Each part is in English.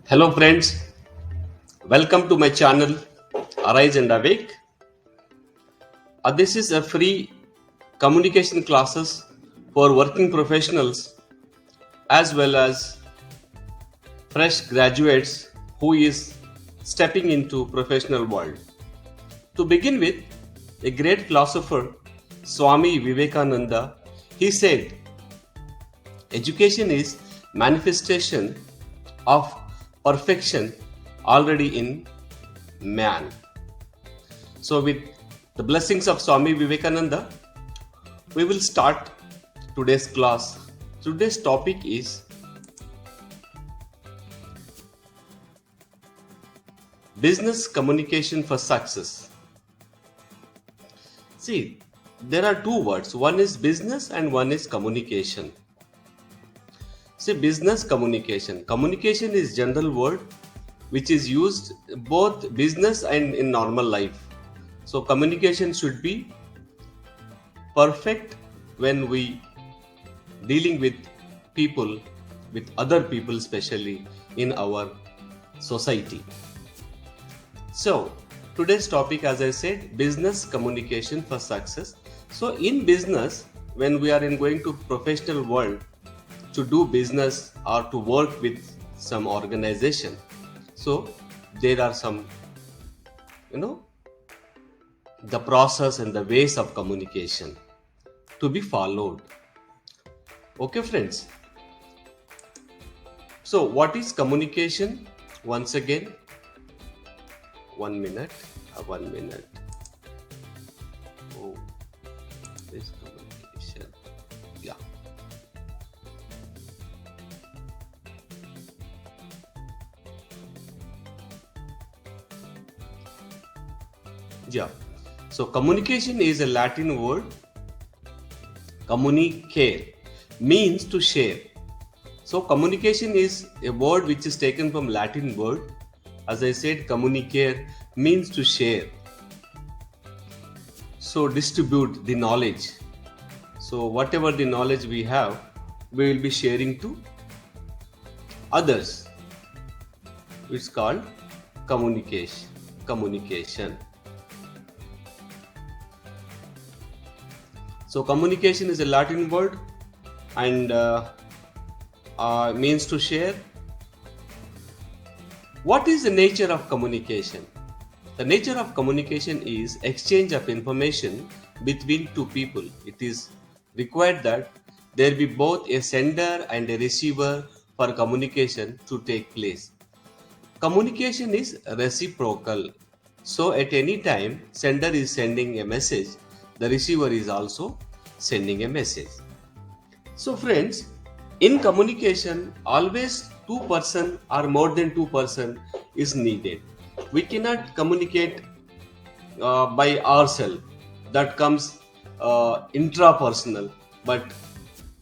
Hello, friends. Welcome to my channel Arise and Awake. This is a free communication classes for working professionals as well as fresh graduates who is stepping into professional world. To begin with, a great philosopher, Swami Vivekananda, he said, education is manifestation of perfection already in man. So, with the blessings of Swami Vivekananda, we will start today's class. Today's topic is business communication for success. See, there are two words, one is business and one is communication. See, business communication. Communication is general word which is used both business and in normal life. So communication should be perfect when we dealing with people, with other people especially in our society. So today's topic, as I said, business communication for success. So in business, when we are in going to professional world to do business or to work with some organization, so there are some, the process and the ways of communication to be followed. Okay, friends. So what is communication? Once again, 1 minute. 1 minute. Oh, this communication. Yeah. Yeah. So communication is a Latin word. Communicare means to share. So communication is a word which is taken from Latin word. As I said, communicare means to share. So distribute the knowledge. So whatever the knowledge we have, we will be sharing to others. It's called communication. So communication is a Latin word and means to share. What is the nature of communication? The nature of communication is exchange of information between two people. It is required that there be both a sender and a receiver for communication to take place. Communication is reciprocal. So at any time, sender is sending a message, the receiver is also sending a message. So friends, in communication, always two person or more than two person is needed. We cannot communicate by ourselves. That comes intrapersonal. But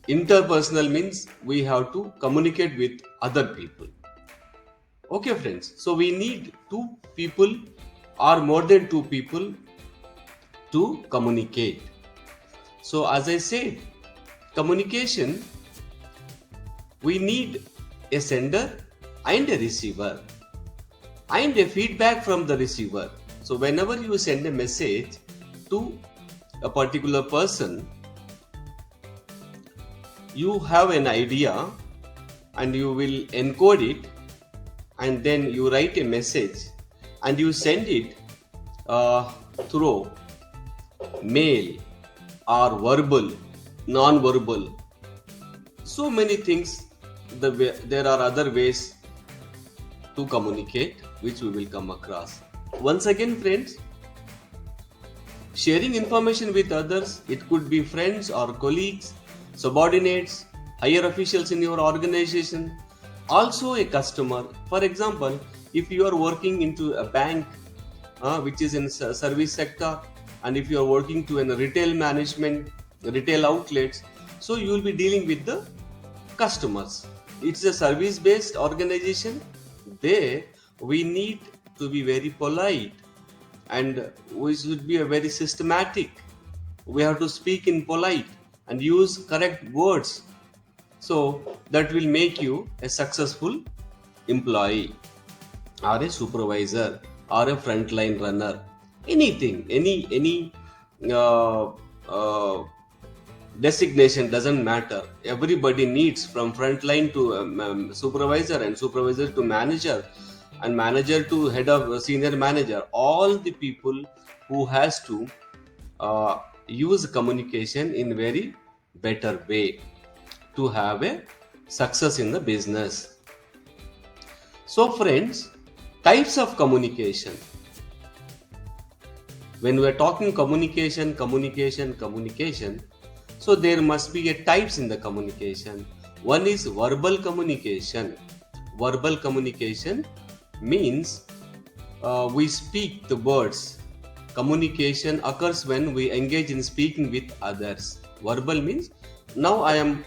interpersonal means we have to communicate with other people. Okay, friends. So we need two people or more than two people to communicate. So as I said, communication, we need a sender and a receiver and a feedback from the receiver. So whenever you send a message to a particular person, you have an idea and you will encode it and then you write a message and you send it through mail or verbal, non-verbal. So many things. There are other ways to communicate which we will come across. Once again, friends, sharing information with others, it could be friends or colleagues, subordinates, higher officials in your organization, also a customer. For example, if you are working into a bank which is in service sector, and if you are working to a retail management, retail outlets, so you will be dealing with the customers. It's a service based organization. There we need to be very polite and we should be a very systematic. We have to speak in polite and use correct words. So that will make you a successful employee or a supervisor or a frontline runner, anything, any uh, uh, designation doesn't matter. Everybody needs, from frontline to supervisor, and supervisor to manager, and manager to head of senior manager. All the people who has to uh, use communication in very better way to have a success in the business. So friends, types of communication. When we are talking communication, so there must be a types in the communication. One is verbal communication. Verbal communication means we speak the words. Communication occurs when we engage in speaking with others. Verbal means now I am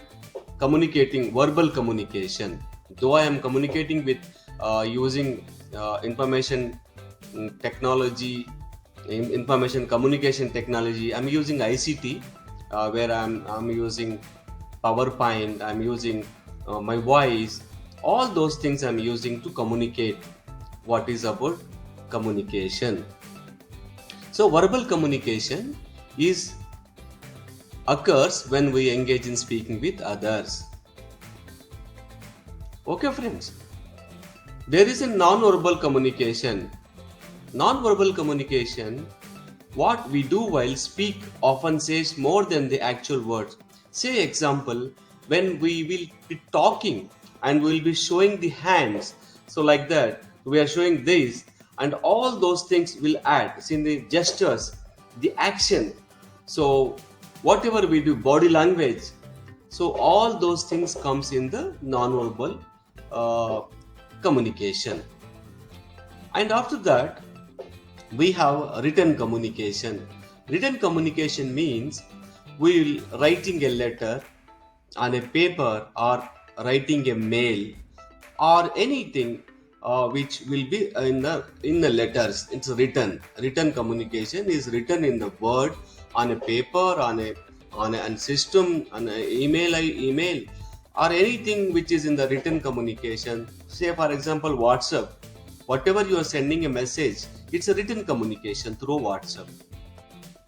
communicating, verbal communication. Though I am communicating with using information technology, information communication technology. I'm using ICT, where I'm using PowerPoint. I'm using my voice. All those things I'm using to communicate. What is about communication? So verbal communication is occurs when we engage in speaking with others. Okay, friends. There is a non-verbal communication. Non-verbal communication, what we do while speak often says more than the actual words. Say example, when we will be talking and we will be showing the hands. So like that, we are showing this, and all those things will add. See, the gestures, the action. So whatever we do, body language. So all those things comes in the non-verbal communication. And after that, we have written communication. Written communication means we will writing a letter on a paper, or writing a mail, or anything which will be in the letters. It's written. Written communication is written in the word, on a paper, on a system, on an email, or anything which is in the written communication. Say for example WhatsApp. Whatever you are sending a message, it's a written communication through WhatsApp.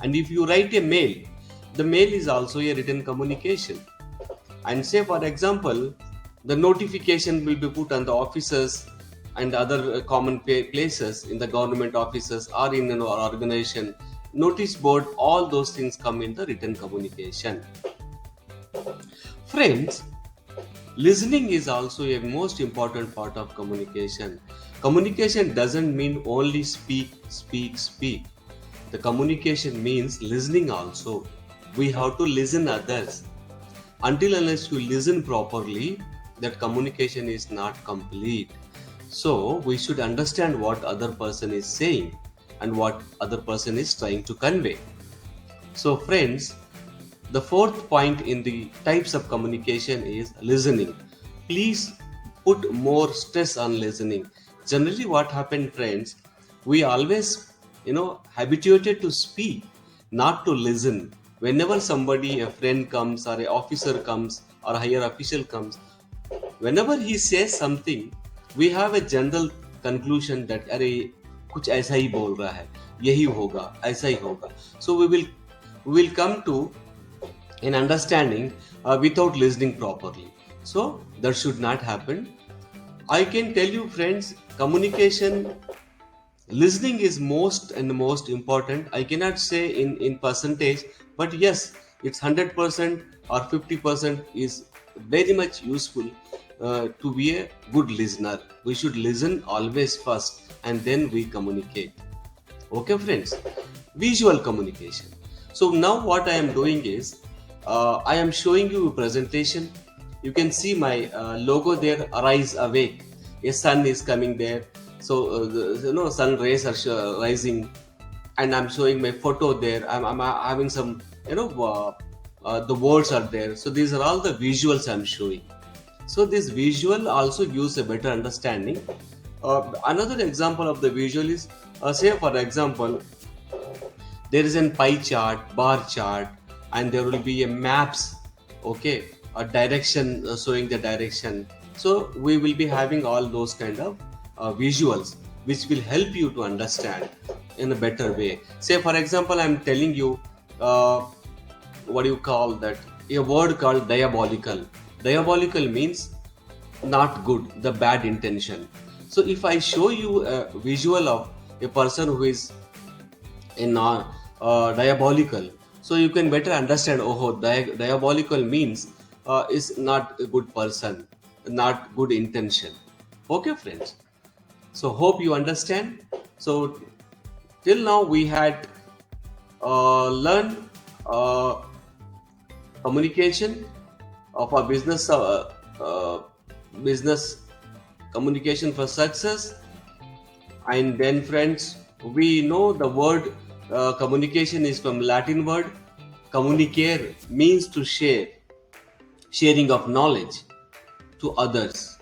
And if you write a mail, the mail is also a written communication. And say for example, the notification will be put on the offices and other common places, in the government offices or in an organization, notice board, all those things come in the written communication. Friends, listening is also a most important part of communication. Communication doesn't mean only speak. The communication means listening also. We have to listen others. Until unless you listen properly, that communication is not complete. So we should understand what other person is saying and what other person is trying to convey. So friends, the fourth point in the types of communication is listening. Please put more stress on listening. Generally what happened, friends, we always habituated to speak, not to listen. Whenever somebody, a friend comes, or an officer comes, or a higher official comes, whenever he says something, we have a general conclusion that अरे कुछ ऐसा ही बोल रहा है, यही होगा, ऐसा ही होगा. So we will come to an understanding without listening properly. So that should not happen. I can tell you, friends, communication, listening is most important. I cannot say in percentage, but yes, it's 100% or 50% is very much useful to be a good listener. We should listen always first, and then we communicate. Okay, friends. Visual communication. So now what I am doing is I am showing you a presentation. You can see my logo there, Arise Awake. A sun is coming there. So sun rays are rising, and I'm showing my photo there. I'm having some the words are there. So these are all the visuals I'm showing. So this visual also gives a better understanding. Another example of the visual is, say for example, there is a pie chart, bar chart, and there will be a maps, okay, a direction showing the direction. So we will be having all those kind of visuals which will help you to understand in a better way. Say for example, I'm telling you, uh, what do you call that, a word called diabolical. Diabolical means not good, the bad intention. So if I show you a visual of a person who is in diabolical, so you can better understand, oh, diabolical means is not a good person, not good intention. Okay friends, so hope you understand. So till now we had learned uh, communication of our business communication for success. And then friends, we know the word communication is from Latin word communicare, means to share, sharing of knowledge to others.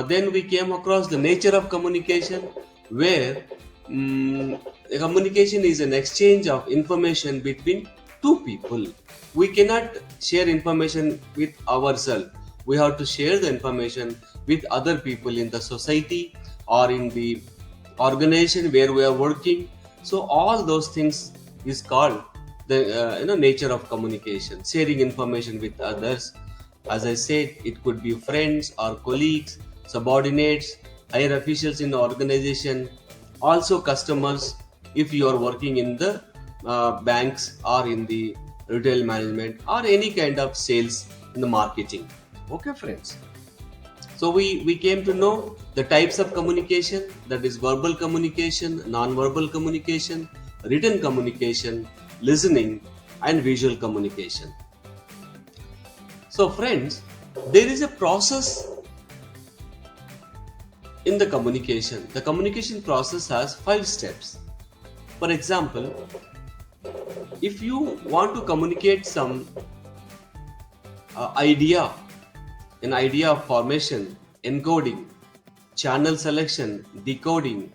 Then we came across the nature of communication, where the communication is an exchange of information between two people. We cannot share information with ourselves. We have to share the information with other people in the society or in the organization where we are working. So all those things is called the nature of communication, sharing information with others. As I said, it could be friends or colleagues, subordinates, higher officials in the organization, also customers if you are working in the banks or in the retail management or any kind of sales in the marketing. Okay, friends. So we came to know the types of communication, that is verbal communication, non-verbal communication, written communication, listening, and visual communication. So friends, there is a process in the communication. The communication process has 5 steps. For example, if you want to communicate some idea, an idea of formation, encoding, channel selection, decoding,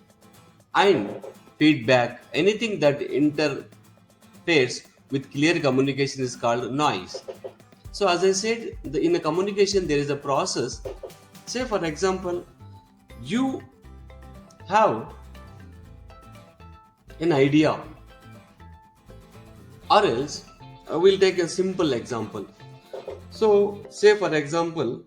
and feedback, anything that interferes with clear communication is called noise. So, as I said, in a communication, there is a process. Say, for example, you have an idea, or else we'll take a simple example. So, say, for example,